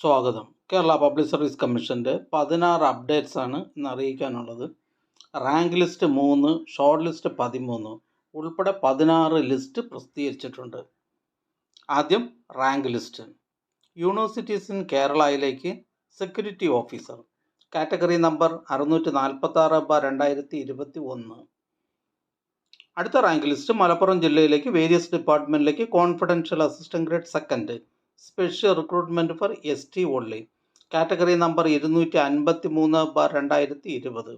സ്വാഗതം. Kerala public service കമ്മീഷൻ്റെ 16 updates ആണ് ഇന്ന് അറിയിക്കാനുള്ളത്. റാങ്ക് ലിസ്റ്റ് 3, ഷോർട്ട് ലിസ്റ്റ് 13 ഉൾപ്പെടെ 16 ലിസ്റ്റ് പ്രസിദ്ധീകരിച്ചിട്ടുണ്ട്. ആദ്യം റാങ്ക് ലിസ്റ്റ്. യൂണിവേഴ്സിറ്റീസ് ഇൻ കേരളയിലേക്ക് സെക്യൂരിറ്റി ഓഫീസർ, കാറ്റഗറി നമ്പർ 646/2021. അടുത്ത റാങ്ക് ലിസ്റ്റ് മലപ്പുറം ജില്ലയിലേക്ക് വേരിയസ് ഡിപ്പാർട്ട്മെൻറ്റിലേക്ക് confidential assistant grade second, special recruitment for ST only, category number 253/2020.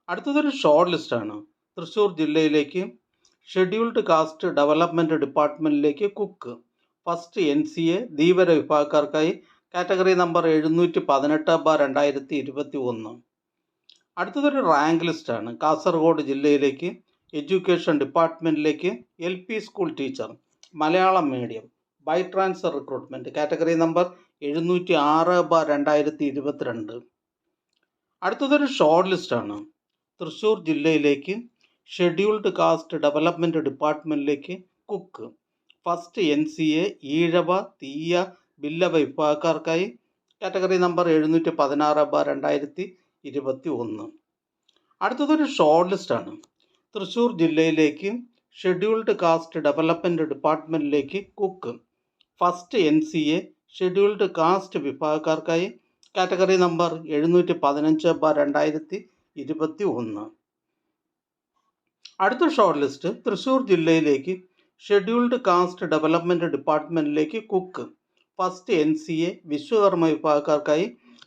അടുത്തതൊരു ഷോർട്ട് ലിസ്റ്റാണ്. തൃശ്ശൂർ ജില്ലയിലേക്ക് ഷെഡ്യൂൾഡ് കാസ്റ്റ് ഡെവലപ്മെൻറ്റ് ഡിപ്പാർട്ട്മെൻറ്റിലേക്ക് കുക്ക്, ഫസ്റ്റ് NCA ധീവര വിഭാഗക്കാർക്കായി, കാറ്റഗറി നമ്പർ 718/2021. അടുത്തതൊരു റാങ്ക് ലിസ്റ്റാണ്. കാസർഗോഡ് ജില്ലയിലേക്ക് എഡ്യൂക്കേഷൻ ഡിപ്പാർട്ട്മെൻറ്റിലേക്ക് LP school teacher, Malayalam medium, by transfer recruitment, category number 706/2022. അടുത്തതൊരു ഷോർട്ട് ലിസ്റ്റാണ്. തൃശ്ശൂർ ജില്ലയിലേക്ക് ഷെഡ്യൂൾഡ് കാസ്റ്റ് ഡെവലപ്മെൻറ്റ് ഡിപ്പാർട്ട്മെൻറ്റിലേക്ക് cook, first NCA Ezhava Thiyya Billava വിഭാഗക്കാർക്കായി, category number 716/2021. അടുത്തതൊരു ഷോർട്ട് ലിസ്റ്റാണ്. തൃശ്ശൂർ ജില്ലയിലേക്ക് ഷെഡ്യൂൾഡ് കാസ്റ്റ് ഡെവലപ്മെൻറ്റ് ഡിപ്പാർട്ട്മെൻറ്റിലേക്ക് cook, first NCA scheduled caste വിഭാഗക്കാർക്കായി, കാറ്റഗറി നമ്പർ 715/2021. അടുത്ത ഷോർട്ട് ലിസ്റ്റ് തൃശ്ശൂർ ജില്ലയിലേക്ക് ഷെഡ്യൂൾഡ് കാസ്റ്റ് ഡെവലപ്മെൻറ്റ് ഡിപ്പാർട്ട്മെൻറ്റിലേക്ക് കുക്ക്, ഫസ്റ്റ് NCA വിശ്വകർമ്മ വിഭാഗക്കാർക്കായി,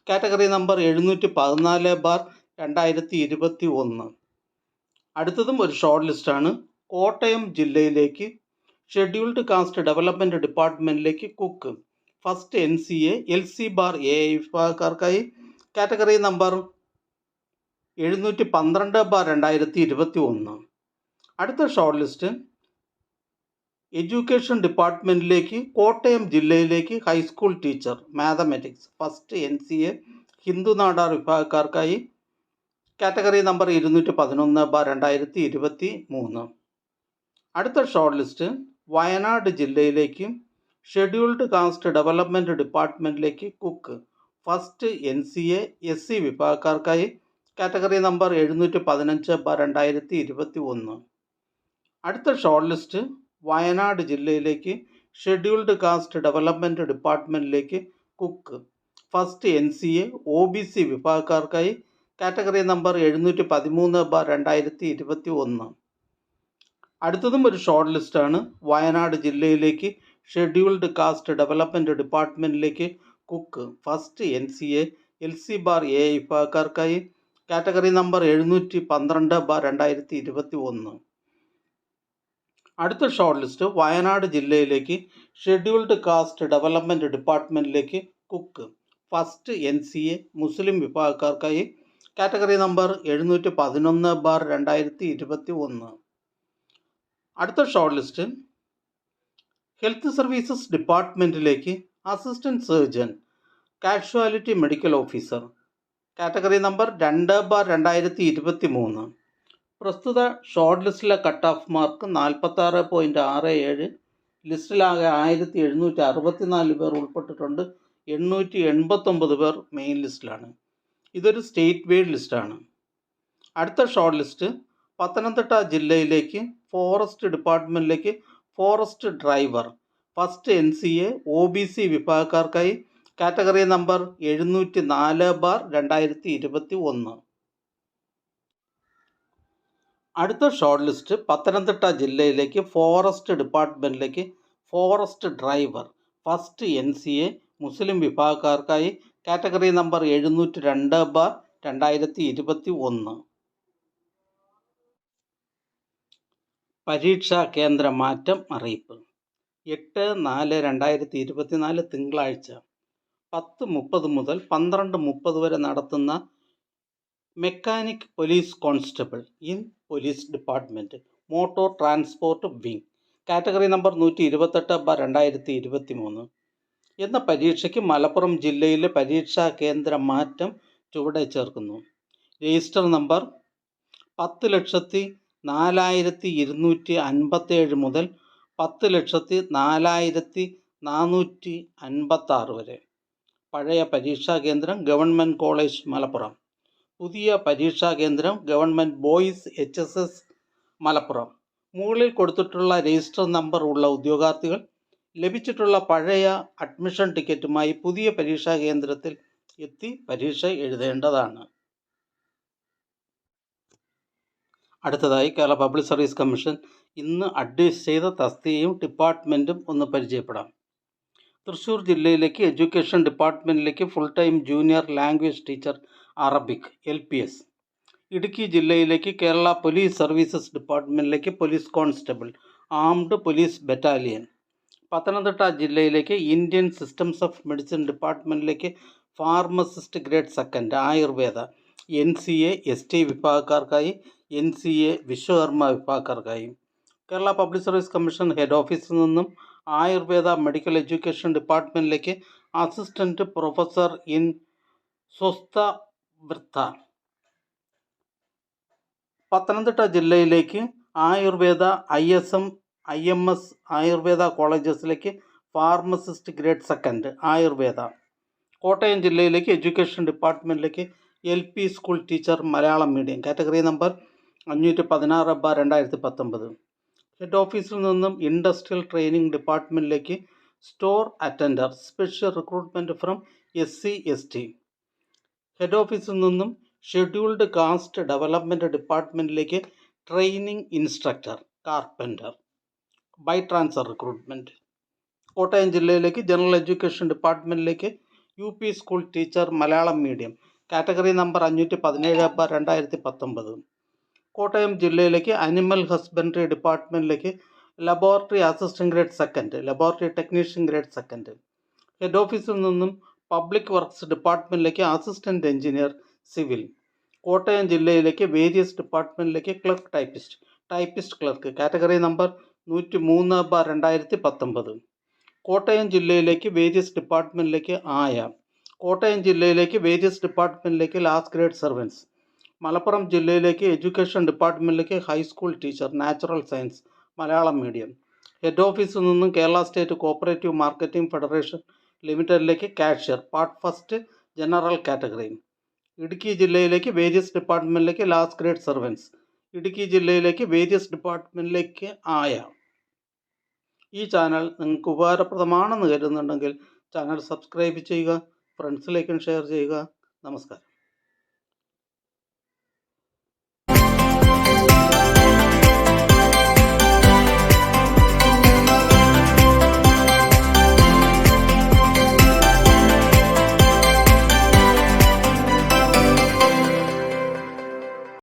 കാറ്റഗറി നമ്പർ 714/2021. അടുത്തതും ഒരു ഷോർട്ട് ലിസ്റ്റാണ്. കോട്ടയം ജില്ലയിലേക്ക് ഷെഡ്യൂൾഡ് കാസ്റ്റ് ഡെവലപ്മെൻറ്റ് ഡിപ്പാർട്ട്മെൻറ്റിലേക്ക് കുക്ക്, ഫസ്റ്റ് NCA LC/AI വിഭാഗക്കാർക്കായി, കാറ്റഗറി നമ്പർ 712/2021. അടുത്ത ഷോർട്ട് ലിസ്റ്റ് എഡ്യൂക്കേഷൻ ഡിപ്പാർട്ട്മെൻറ്റിലേക്ക് കോട്ടയം ജില്ലയിലേക്ക് high school teacher mathematics, first NCA Hindu Nadar വിഭാഗക്കാർക്കായി, കാറ്റഗറി നമ്പർ 211/2023. അടുത്ത ഷോർട്ട് ലിസ്റ്റ് വയനാട് ജില്ലയിലേക്ക് ഷെഡ്യൂൾഡ് കാസ്റ്റ് ഡെവലപ്മെൻറ്റ് ഡിപ്പാർട്ട്മെൻറ്റിലേക്ക് കുക്ക്, ഫസ്റ്റ് NCA SC വിഭാഗക്കാർക്കായി, കാറ്റഗറി നമ്പർ 715/2021. അടുത്ത ഷോർട്ട് ലിസ്റ്റ് വയനാട് ജില്ലയിലേക്ക് ഷെഡ്യൂൾഡ് കാസ്റ്റ് ഡെവലപ്മെൻറ്റ് ഡിപ്പാർട്ട്മെൻറ്റിലേക്ക് കുക്ക്, ഫസ്റ്റ് NCA OBC വിഭാഗക്കാർക്കായി, കാറ്റഗറി നമ്പർ 713/2021. അടുത്തതും ഒരു ഷോർട്ട് ലിസ്റ്റാണ്. വയനാട് ജില്ലയിലേക്ക് ഷെഡ്യൂൾഡ് കാസ്റ്റ് ഡെവലപ്മെൻറ്റ് ഡിപ്പാർട്ട്മെൻറ്റിലേക്ക് കുക്ക്, ഫസ്റ്റ് NCA LC/AI വിഭാഗക്കാർക്കായി, കാറ്റഗറി നമ്പർ 712/2021. അടുത്ത ഷോർട്ട് ലിസ്റ്റ് വയനാട് ജില്ലയിലേക്ക് ഷെഡ്യൂൾഡ് കാസ്റ്റ് ഡെവലപ്മെൻറ്റ് ഡിപ്പാർട്ട്മെൻറ്റിലേക്ക് കുക്ക്, ഫസ്റ്റ് NCA മുസ്ലിം വിഭാഗക്കാർക്കായി, കാറ്റഗറി നമ്പർ 711/2021. അടുത്ത ഷോർട്ട് ലിസ്റ്റ് ഹെൽത്ത് സർവീസസ് ഡിപ്പാർട്ട്മെൻറ്റിലേക്ക് assistant surgeon casualty medical officer, category number 2/2023. പ്രസ്തുത short ലിസ്റ്റിലെ കട്ട് ഓഫ് മാർക്ക് 46.67. ലിസ്റ്റിലാകെ 1764 പേർ ഉൾപ്പെട്ടിട്ടുണ്ട്. 889 പേർ മെയിൻ ലിസ്റ്റിലാണ്. ഇതൊരു സ്റ്റേറ്റ് വൈഡ് ലിസ്റ്റാണ്. അടുത്ത ഷോർട്ട് ലിസ്റ്റ് പത്തനംതിട്ട ജില്ലയിലേക്ക് ഫോറസ്റ്റ് ഡിപ്പാർട്ട്മെൻറ്റിലേക്ക് forest driver, first NCA OBC വിഭാഗക്കാർക്കായി, കാറ്റഗറി നമ്പർ 704/2021. അടുത്ത ഷോർട്ട് ലിസ്റ്റ് പത്തനംതിട്ട ജില്ലയിലേക്ക് ഫോറസ്റ്റ് ഡിപ്പാർട്ട്മെൻറ്റിലേക്ക് forest driver, first NCA Muslim വിഭാഗക്കാർക്കായി, കാറ്റഗറി നമ്പർ 702/2021. പരീക്ഷാ കേന്ദ്ര മാറ്റം അറിയിപ്പ്. 8/4/2024 തിങ്കളാഴ്ച 10:30 മുതൽ 12:30 വരെ നടത്തുന്ന mechanic police constable in police department motor transport wing, category number 128/2023 എന്ന പരീക്ഷയ്ക്ക് മലപ്പുറം ജില്ലയിലെ പരീക്ഷാ കേന്ദ്ര മാറ്റം ചുവടെ ചേർക്കുന്നു. രജിസ്റ്റർ നമ്പർ 10,04,257 മുതൽ 10,04,456 വരെ. പഴയ പരീക്ഷാ കേന്ദ്രം ഗവൺമെൻറ് കോളേജ് മലപ്പുറം. പുതിയ പരീക്ഷാ കേന്ദ്രം ഗവൺമെൻറ് ബോയ്സ് HSS മലപ്പുറം. മുകളിൽ കൊടുത്തിട്ടുള്ള രജിസ്റ്റർ നമ്പർ ഉള്ള ഉദ്യോഗാർത്ഥികൾ ലഭിച്ചിട്ടുള്ള പഴയ അഡ്മിഷൻ ടിക്കറ്റുമായി പുതിയ പരീക്ഷാ കേന്ദ്രത്തിൽ എത്തി പരീക്ഷ എഴുതേണ്ടതാണ്. അടുത്തതായി കേരള പബ്ലിക് സർവീസ് കമ്മീഷൻ ഇന്ന് അഡ്വൈസ് ചെയ്ത തസ്തികയും ഡിപ്പാർട്ട്മെൻറ്റും ഒന്ന് പരിചയപ്പെടാം. തൃശ്ശൂർ ജില്ലയിലേക്ക് എഡ്യൂക്കേഷൻ ഡിപ്പാർട്ട്മെൻറ്റിലേക്ക് full time junior language teacher Arabic LPS. Idukki ജില്ലയിലേക്ക് കേരള പോലീസ് സർവീസസ് ഡിപ്പാർട്ട്മെൻറ്റിലേക്ക് police constable armed police battalion. Pathanamthitta ജില്ലയിലേക്ക് ഇന്ത്യൻ സിസ്റ്റംസ് ഓഫ് മെഡിസിൻ ഡിപ്പാർട്ട്മെൻറ്റിലേക്ക് pharmacist grade second Ayurveda NCA ST വിഭാഗക്കാർക്കായി NCA വിശ്വകർമ്മ വിഭാഗക്കാർക്കായി. Kerala public service commission head ഓഫീസിൽ നിന്നും ആയുർവേദ മെഡിക്കൽ എഡ്യൂക്കേഷൻ ഡിപ്പാർട്ട്മെൻറ്റിലേക്ക് assistant professor in Swastha വൃത്ത. Pathanamthitta ജില്ലയിലേക്ക് ആയുർവേദ IMS ആയുർവേദ കോളേജസിലേക്ക് pharmacist grade second ayurveda. Kottayam ജില്ലയിലേക്ക് എഡ്യൂക്കേഷൻ ഡിപ്പാർട്ട്മെൻറ്റിലേക്ക് LP school teacher Malayalam medium category number 516/2019. Head ഓഫീസിൽ നിന്നും ഇൻഡസ്ട്രിയൽ ട്രെയിനിങ് ഡിപ്പാർട്ട്മെൻറ്റിലേക്ക് store attender special recruitment from SC ST. Head ഓഫീസിൽ നിന്നും ഷെഡ്യൂൾഡ് കാസ്റ്റ് ഡെവലപ്മെൻറ്റ് ഡിപ്പാർട്ട്മെൻറ്റിലേക്ക് training instructor carpenter by transfer recruitment. Kottayam ജില്ലയിലേക്ക് ജനറൽ എഡ്യൂക്കേഷൻ ഡിപ്പാർട്ട്മെൻറ്റിലേക്ക് UP school teacher Malayalam medium category number 517/2019. Kottayam ജില്ലയിലേക്ക് animal husbandry ഡിപ്പാർട്ട്മെൻറ്റിലേക്ക് laboratory assistant grade second laboratory technician grade second. Head ഓഫീസിൽ നിന്നും public works ഡിപ്പാർട്ട്മെൻറ്റിലേക്ക് അസിസ്റ്റന്റ് എഞ്ചിനീയർ സിവിൽ. കോട്ടയം ജില്ലയിലേക്ക് various ഡിപ്പാർട്ട്മെൻറ്റിലേക്ക് clerk typist clerk category number 103/2019. Kottayam ജില്ലയിലേക്ക് വേരിയസ് ഡിപ്പാർട്ട്മെൻറ്റിലേക്ക് ആയ. കോട്ടയം ജില്ലയിലേക്ക് വേരിയസ് ഡിപ്പാർട്ട്മെൻറ്റിലേക്ക് ലാസ്റ്റ് ഗ്രേഡ് സർവൻസ്. മലപ്പുറം ജില്ലയിലേക്ക് എഡ്യൂക്കേഷൻ ഡിപ്പാർട്ട്മെൻറ്റിലേക്ക് high school teacher natural science Malayalam medium. Head ഓഫീസിൽ നിന്നും Kerala state cooperative marketing federation ലിമിറ്റഡിലേക്ക് cashier part first general category. Idukki ജില്ലയിലേക്ക് വേരിയസ് ഡിപ്പാർട്ട്മെൻറ്റിലേക്ക് ലാസ്റ്റ് ഗ്രേഡ് സർവൻസ്. ഇടുക്കി ജില്ലയിലേക്ക് വേരിയസ് ഡിപ്പാർട്ട്മെൻറ്റിലേക്ക് ആയ. ഈ ചാനൽ നിങ്ങൾക്ക് ഉപകാരപ്രദമാണെന്ന് കരുതുന്നുണ്ടെങ്കിൽ ചാനൽ സബ്സ്ക്രൈബ് ചെയ്യുക, ഫ്രണ്ട്സിലേക്കും ഷെയർ ചെയ്യുക. നമസ്കാരം.